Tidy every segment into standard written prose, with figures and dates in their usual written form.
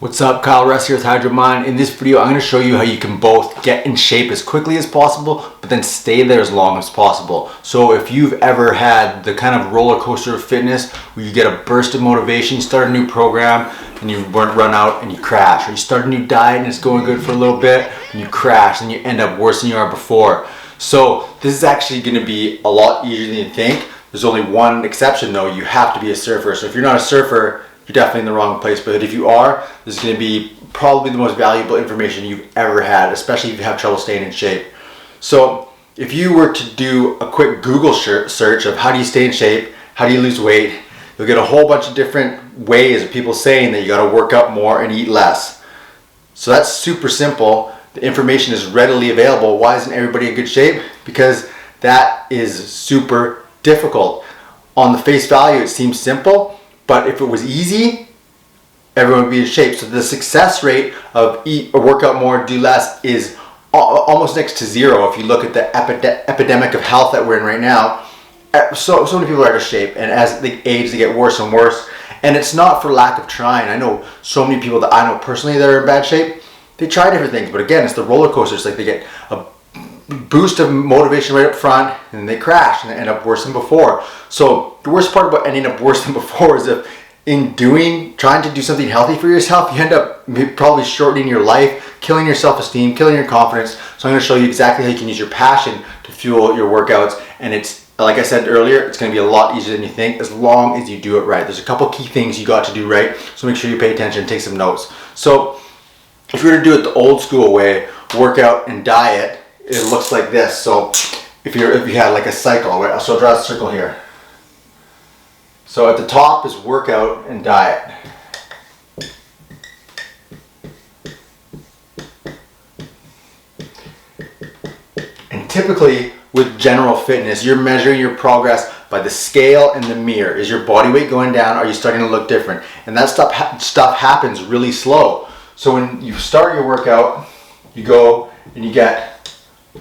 What's up, Kyle Russ here with HydroMind. In this video, I'm going to show you how you can both get in shape as quickly as possible, but then stay there as long as possible. So if you've ever had the kind of roller coaster of fitness where you get a burst of motivation, you start a new program and you run out and you crash, or you start a new diet and it's going good for a little bit and you crash and you end up worse than you are before. So this is actually going to be a lot easier than you think. There's only one exception though. You have to be a surfer. So if you're not a surfer, you're definitely in the wrong place, but if you are, this is going to be probably the most valuable information you've ever had, especially if you have trouble staying in shape. So if you were to do a quick Google search of how do you stay in shape, how do you lose weight, you'll get a whole bunch of different ways of people saying that you got to work out more and eat less. So that's super simple. The information is readily available. Why isn't everybody in good shape? Because that is super difficult. On the face value, it seems simple, but if it was easy, everyone would be in shape. So the success rate of eat or work out more, do less is almost next to zero. If you look at the epidemic of health that we're in right now, so many people are out of shape, and as they age, they get worse and worse. And it's not for lack of trying. I know so many people that I know personally that are in bad shape. They try different things, but again, it's the roller coaster. It's like they get a boost of motivation right up front, and they crash and they end up worse than before. So the worst part about ending up worse than before is if in trying to do something healthy for yourself, you end up probably shortening your life, killing your self-esteem, killing your confidence. So I'm going to show you exactly how you can use your passion to fuel your workouts. And it's, like I said earlier, it's going to be a lot easier than you think as long as you do it right. There's a couple key things you got to do right, so make sure you pay attention and take some notes. So if you're going to do it the old school way, workout and diet, it looks like this. So if you had like a cycle, right? So I'll draw a circle here. So at the top is workout and diet. And typically with general fitness, you're measuring your progress by the scale and the mirror. Is your body weight going down? Are you starting to look different? And that stuff happens really slow. So when you start your workout, you go and you get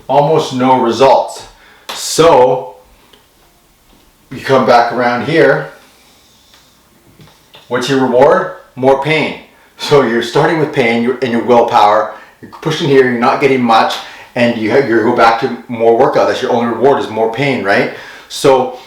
almost no results. So you come back around here. What's your reward? More pain. So you're starting with pain and your willpower. You're pushing here, you're not getting much, and you go back to more workout. That's your only reward, is more pain, right? So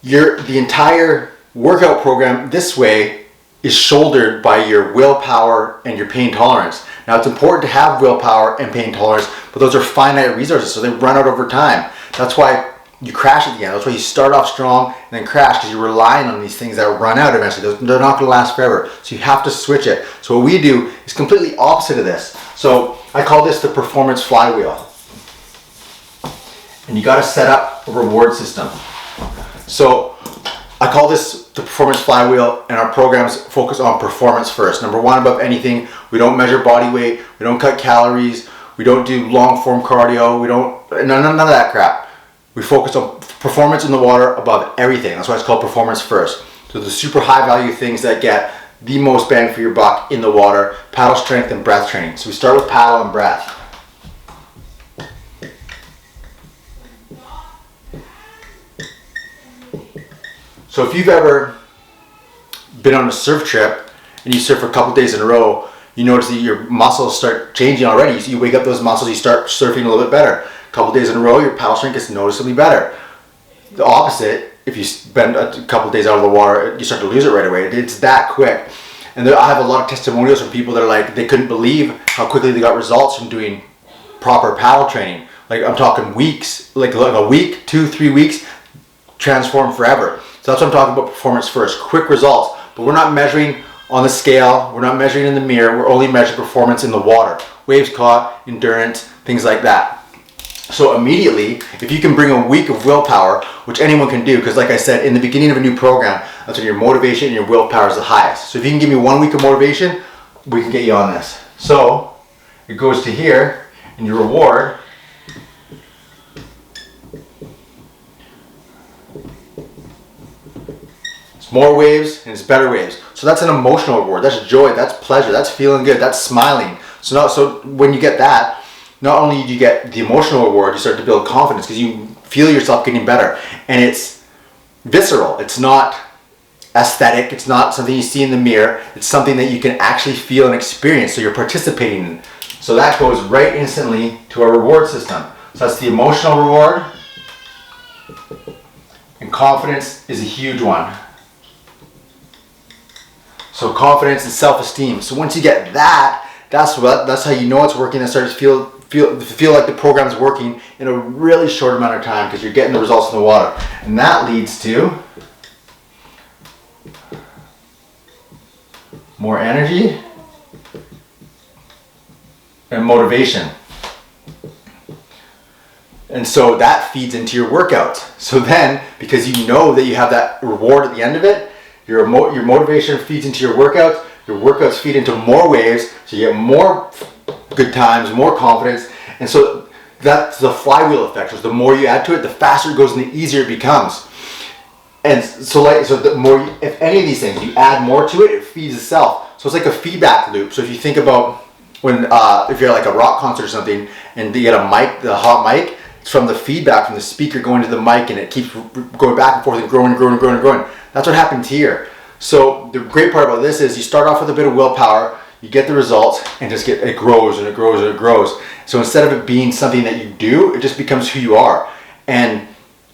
the entire workout program this way is shouldered by your willpower and your pain tolerance. Now it's important to have willpower and pain tolerance, but those are finite resources, so they run out over time. That's why you crash at the end. That's why you start off strong and then crash, because you're relying on these things that run out eventually. They're not going to last forever. So you have to switch it. So what we do is completely opposite of this. So I call this the performance flywheel. And you got to set up a reward system. So I call this the performance flywheel, and our programs focus on performance first. Number one, above anything, we don't measure body weight, we don't cut calories, we don't do long form cardio, none of that crap. We focus on performance in the water above everything. That's why it's called performance first. So the super high value things that get the most bang for your buck in the water: paddle strength and breath training. So we start with paddle and breath. So if you've ever been on a surf trip and you surf for a couple days in a row, you notice that your muscles start changing already. You wake up those muscles, you start surfing a little bit better. A couple days in a row, your paddle strength gets noticeably better. The opposite, if you spend a couple days out of the water, you start to lose it right away. It's that quick. And I have a lot of testimonials from people that are like, they couldn't believe how quickly they got results from doing proper paddle training. Like I'm talking weeks, like a week, 2-3 weeks, transform forever. So that's what I'm talking about, performance first, quick results. But we're not measuring on the scale, we're not measuring in the mirror, we're only measuring performance in the water. Waves caught, endurance, things like that. So immediately, if you can bring a week of willpower, which anyone can do, because like I said, in the beginning of a new program, that's when your motivation and your willpower is the highest. So if you can give me 1 week of motivation, we can get you on this. So it goes to here, and your reward it's more waves and it's better waves. So that's an emotional reward. That's joy, that's pleasure, that's feeling good, that's smiling. So when you get that, not only do you get the emotional reward, you start to build confidence because you feel yourself getting better, and it's visceral. It's not aesthetic. It's not something you see in the mirror. It's something that you can actually feel and experience. So you're participating in. So that goes right instantly to our reward system. So that's the emotional reward. And confidence is a huge one. So confidence and self-esteem. So once you get that, that's how you know it's working and start to feel like the program's working in a really short amount of time because you're getting the results in the water. And that leads to more energy and motivation. And so that feeds into your workout. So then, because you know that you have that reward at the end of it, your motivation feeds into your workouts feed into more waves, so you get more good times, more confidence, and so that's the flywheel effect. So the more you add to it, the faster it goes and the easier it becomes. And so the more, if any of these things, you add more to it, it feeds itself. So it's like a feedback loop. So if you think about when, if you're like a rock concert or something, and you get a mic, the hot mic, it's from the feedback from the speaker going to the mic, and it keeps going back and forth and growing and growing and growing and growing. That's what happens here. So the great part about this is you start off with a bit of willpower, you get the results, and it grows and it grows and it grows. So instead of it being something that you do, it just becomes who you are. And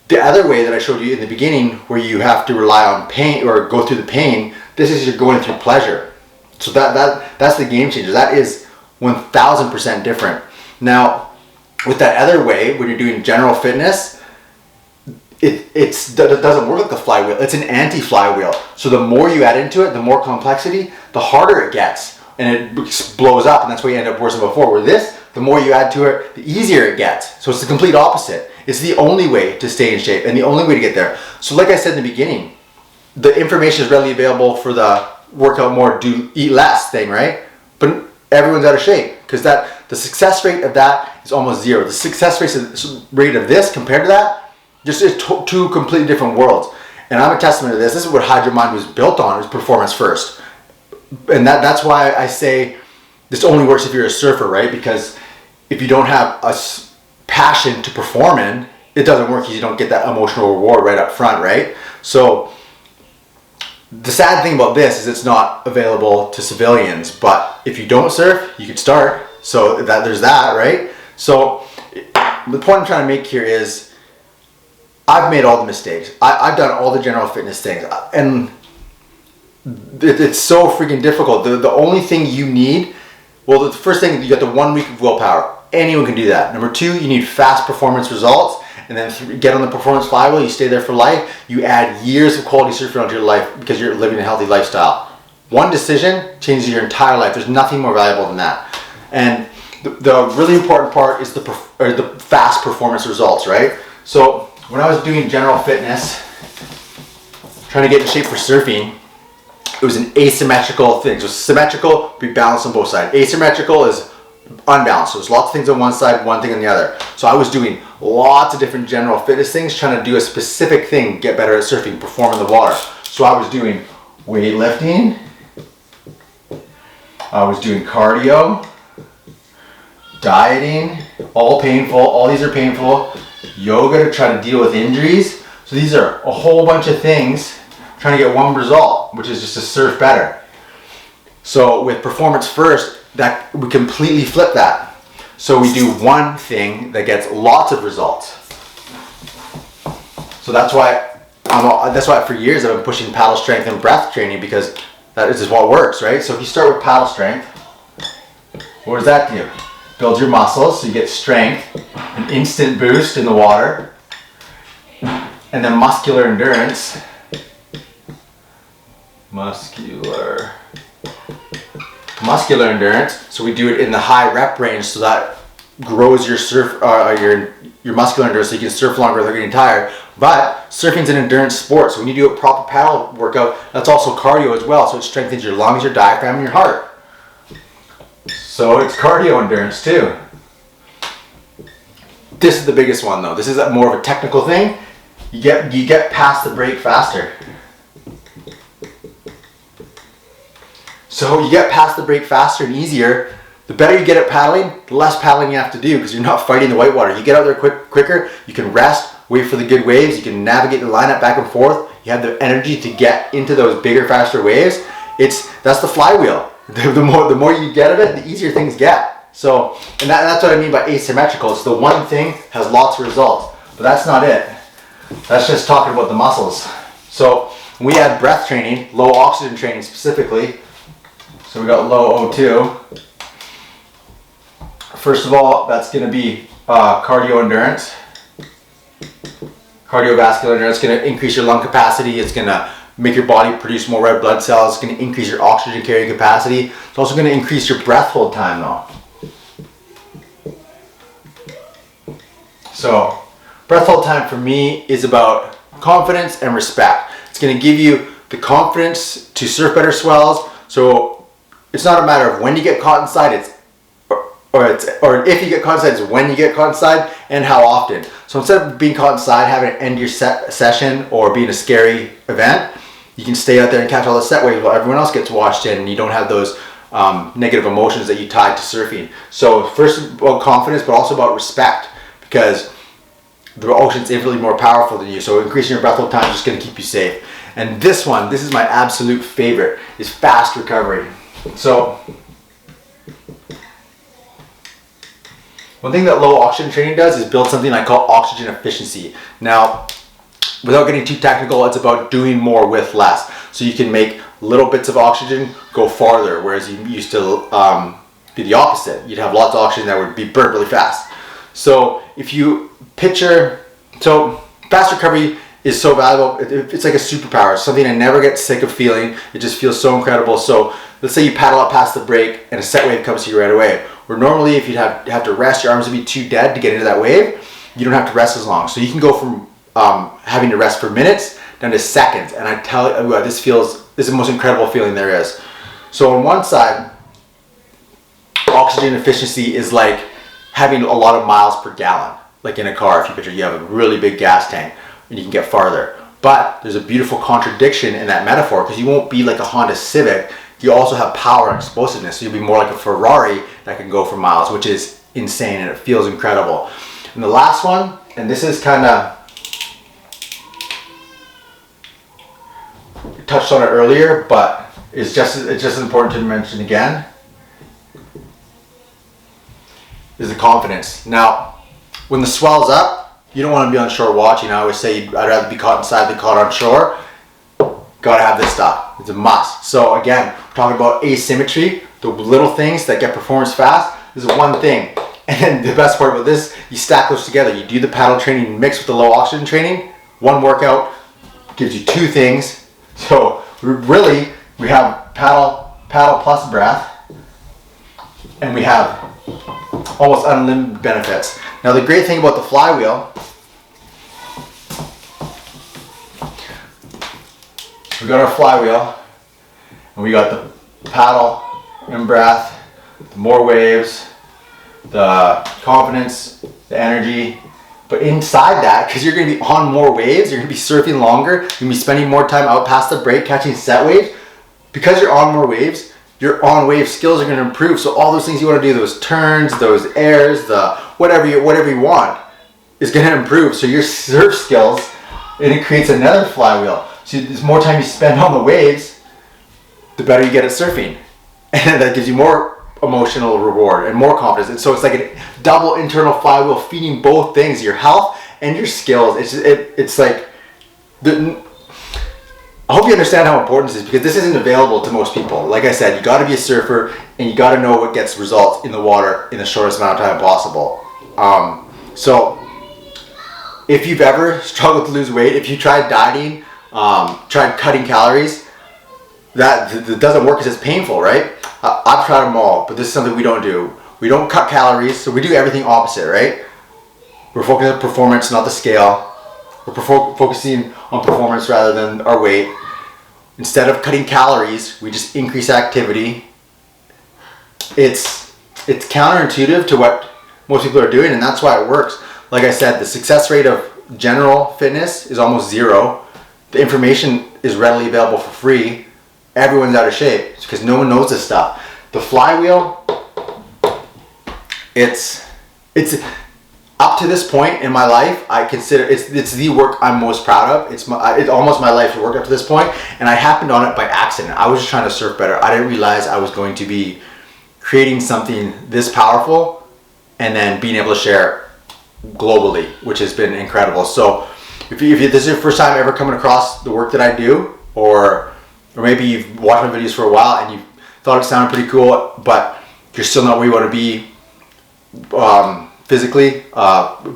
the other way that I showed you in the beginning, where you have to rely on pain or go through the pain, this is you're going through pleasure. So that's the game changer. That is 1000% different. Now, with that other way, when you're doing general fitness, it doesn't work like the flywheel. It's an anti-flywheel. So the more you add into it, the more complexity, the harder it gets, and it blows up, and that's why you end up worse than before. Where this, the more you add to it, the easier it gets. So it's the complete opposite. It's the only way to stay in shape and the only way to get there. So like I said in the beginning, the information is readily available for the work out more, eat less thing, right? But everyone's out of shape because the success rate of that is almost zero. The success rate of this compared to that, just is two completely different worlds. And I'm a testament to this. This is what HydroMind was built on, is performance first. And that's why I say this only works if you're a surfer, right? Because if you don't have a passion to perform in, it doesn't work because you don't get that emotional reward right up front, right? So the sad thing about this is it's not available to civilians, but if you don't surf, you could start. So there's that, right? So the point I'm trying to make here is I've made all the mistakes. I've done all the general fitness things, and it's so freaking difficult. The only thing you need, well, the first thing, you got the 1 week of willpower. Anyone can do that. Number two, you need fast performance results. And then get on the performance flywheel, you stay there for life. You add years of quality surfing onto your life because you're living a healthy lifestyle. One decision changes your entire life. There's nothing more valuable than that. And the really important part is the fast performance results, right? So when I was doing general fitness, trying to get in shape for surfing, it was an asymmetrical thing. So symmetrical, be balanced on both sides. Asymmetrical is unbalanced. So there's lots of things on one side, one thing on the other. So I was doing lots of different general fitness things, trying to do a specific thing, get better at surfing, perform in the water. So I was doing weightlifting, I was doing cardio, dieting, all painful, all these are painful, yoga to try to deal with injuries. So these are a whole bunch of things trying to get one result, which is just to surf better. So with performance first, that we completely flip that. So we do one thing that gets lots of results. So that's why for years I've been pushing paddle strength and breath training, because that is just what works, right? So if you start with paddle strength, what does that do? Builds your muscles, so you get strength, an instant boost in the water, and then muscular endurance. Muscular endurance. So we do it in the high rep range, so that grows your your muscular endurance, so you can surf longer without getting tired. But surfing's an endurance sport, so when you do a proper paddle workout, that's also cardio as well. So it strengthens your lungs, your diaphragm, and your heart. So it's cardio endurance too. This is the biggest one though. This is more of a technical thing. You get past the break faster. So you get past the break faster and easier. The better you get at paddling, the less paddling you have to do, because you're not fighting the whitewater. You get out there quicker, you can rest, wait for the good waves. You can navigate the lineup back and forth. You have the energy to get into those bigger, faster waves. That's the flywheel. The more you get of it, the easier things get. So, and that's what I mean by asymmetrical. It's the one thing has lots of results, but that's not it. That's just talking about the muscles. So we add breath training, low oxygen training specifically. So we got low O2. First of all, that's going to be cardio endurance. Cardiovascular endurance is going to increase your lung capacity. It's going to make your body produce more red blood cells. It's going to increase your oxygen carrying capacity. It's also going to increase your breath hold time though. So breath hold time for me is about confidence and respect. It's going to give you the confidence to surf better swells. So it's not a matter of when you get caught inside, or if you get caught inside, it's when you get caught inside and how often. So instead of being caught inside, having to end your session or being a scary event, you can stay out there and catch all the set waves while everyone else gets washed in, and you don't have those negative emotions that you tied to surfing. So first about confidence, but also about respect, because the ocean's infinitely more powerful than you. So increasing your breath hold time is just going to keep you safe. And this is my absolute favorite, is fast recovery. So one thing that low oxygen training does is build something I call oxygen efficiency. Now, without getting too technical, it's about doing more with less. So you can make little bits of oxygen go farther, whereas you used to be the opposite. You'd have lots of oxygen that would be burnt really fast. So if you picture, so fast recovery is so valuable. It's like a superpower. It's something I never get sick of feeling. It just feels so incredible. So let's say you paddle up past the break and a set wave comes to you right away. Where normally if you'd have to rest, your arms would be too dead to get into that wave, you don't have to rest as long. So you can go from having to rest for minutes down to seconds. And I tell you, this is the most incredible feeling there is. So on one side, oxygen efficiency is like having a lot of miles per gallon. Like in a car, if you picture you have a really big gas tank and you can get farther. But there's a beautiful contradiction in that metaphor, because you won't be like a Honda Civic. You also have power and explosiveness, so you'll be more like a Ferrari that can go for miles, which is insane and it feels incredible. And the last one, and this is kind of, touched on it earlier, but it's just as important to mention again, is the confidence. Now, when the swell's up, you don't want to be on shore watching. I always say I'd rather be caught inside than caught on shore. Gotta have this stuff. It's a must. So again, we're talking about asymmetry, the little things that get performance fast. This is one thing. And then the best part about this, you stack those together. You do the paddle training mixed with the low oxygen training. One workout gives you two things. So we have paddle plus breath, and we have almost unlimited benefits. Now the great thing about the flywheel, we got our flywheel, and we got the paddle and breath, the more waves, the confidence, the energy. But inside that, because you're going to be on more waves, you're going to be surfing longer, you're going to be spending more time out past the break catching set waves. Because you're on more waves, your on-wave skills are going to improve. So all those things you want to do, those turns, those airs, the whatever you want, is going to improve. So your surf skills, and it creates another flywheel. So the more time you spend on the waves, the better you get at surfing. And that gives you more emotional reward and more confidence. And so it's like a double internal flywheel feeding both things, your health and your skills. It's like, I hope you understand how important this is, because this isn't available to most people. Like I said, you got to be a surfer and you got to know what gets results in the water in the shortest amount of time possible. So if you've ever struggled to lose weight, if you tried dieting, tried cutting calories, that doesn't work because it's painful, right? I've tried them all, but this is something we don't do. We don't cut calories, so we do everything opposite, right? We're focusing on performance, not the scale. We're focusing on performance rather than our weight. Instead of cutting calories, we just increase activity. It's counterintuitive to what most people are doing, and that's why it works. Like I said, the success rate of general fitness is almost zero. The information is readily available for free. Everyone's out of shape because no one knows this stuff. The flywheel, it's up to this point in my life, I consider it's the work I'm most proud of. It's almost my life's work up to this point, and I happened on it by accident. I was just trying to surf better. I didn't realize I was going to be creating something this powerful and then being able to share globally, which has been incredible. So if this is your first time ever coming across the work that I do, or maybe you've watched my videos for a while and you thought it sounded pretty cool, but you're still not where you want to be physically,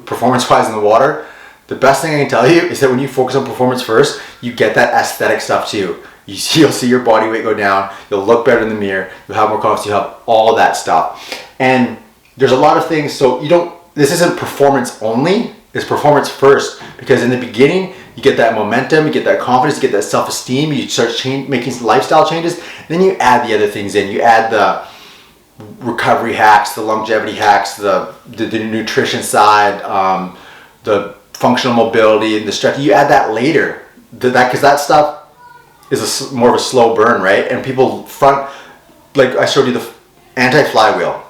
performance-wise in the water, the best thing I can tell you is that when you focus on performance first, you get that aesthetic stuff too. You'll see your body weight go down, you'll look better in the mirror, you'll have more confidence, you'll have all that stuff. And there's a lot of things, so this isn't performance only, it's performance first, because in the beginning, you get that momentum, you get that confidence, you get that self-esteem, you start making some lifestyle changes, then you add the other things in. You add the recovery hacks, the longevity hacks, the nutrition side, the functional mobility, and the stretch. You add that later, because that stuff is more of a slow burn, right? And people like I showed you the anti-flywheel.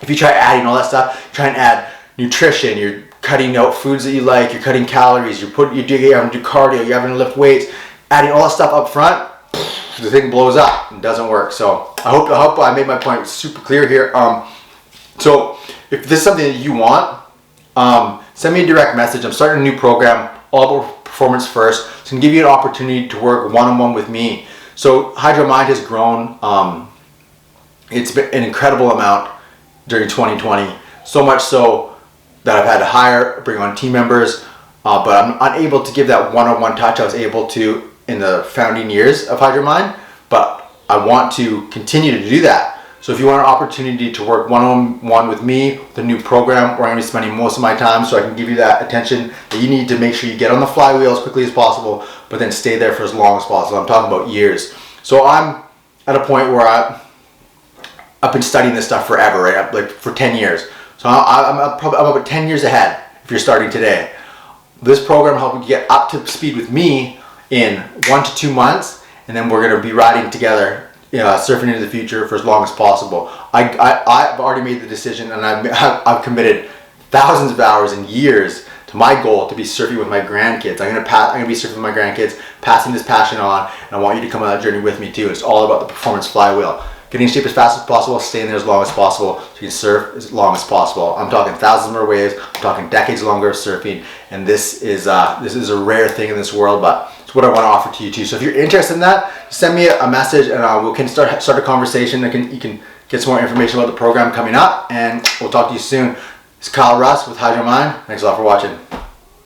If you try adding all that stuff, try and add nutrition, you're cutting out foods that you like, you're cutting calories, you're having to do cardio, you're having to lift weights, adding all that stuff up front, the thing blows up and doesn't work. So I hope I made my point super clear here. So if this is something that you want, send me a direct message. I'm starting a new program all about performance first. It's going to give you an opportunity to work one-on-one with me. So Hydro Mind has grown. It's been an incredible amount during 2020, so much so that I've had to bring on team members, but I'm unable to give that one-on-one touch I was able to in the founding years of Hydro Mind, but I want to continue to do that. So if you want an opportunity to work one-on-one with me, the new program where I'm going to be spending most of my time so I can give you that attention that you need to make sure you get on the flywheel as quickly as possible, but then stay there for as long as possible. I'm talking about years. So I'm at a point where I've been studying this stuff forever, right? Like for 10 years. So I'm about 10 years ahead if you're starting today. This program helped you get up to speed with me in 1 to 2 months, and then we're going to be riding together, surfing into the future for as long as possible. I've already made the decision, and I've committed thousands of hours and years to my goal to be surfing with my grandkids. I'm going to be surfing with my grandkids, passing this passion on, and I want you to come on that journey with me too. It's all about the performance flywheel. Getting in shape as fast as possible, staying there as long as possible, so you can surf as long as possible. I'm talking thousands more waves, I'm talking decades longer of surfing, and this is a rare thing in this world, but it's what I want to offer to you too. So if you're interested in that, send me a message, and we can start a conversation. You can get some more information about the program coming up, and we'll talk to you soon. It's Kyle Russ with Hydro Mind. Thanks a lot for watching.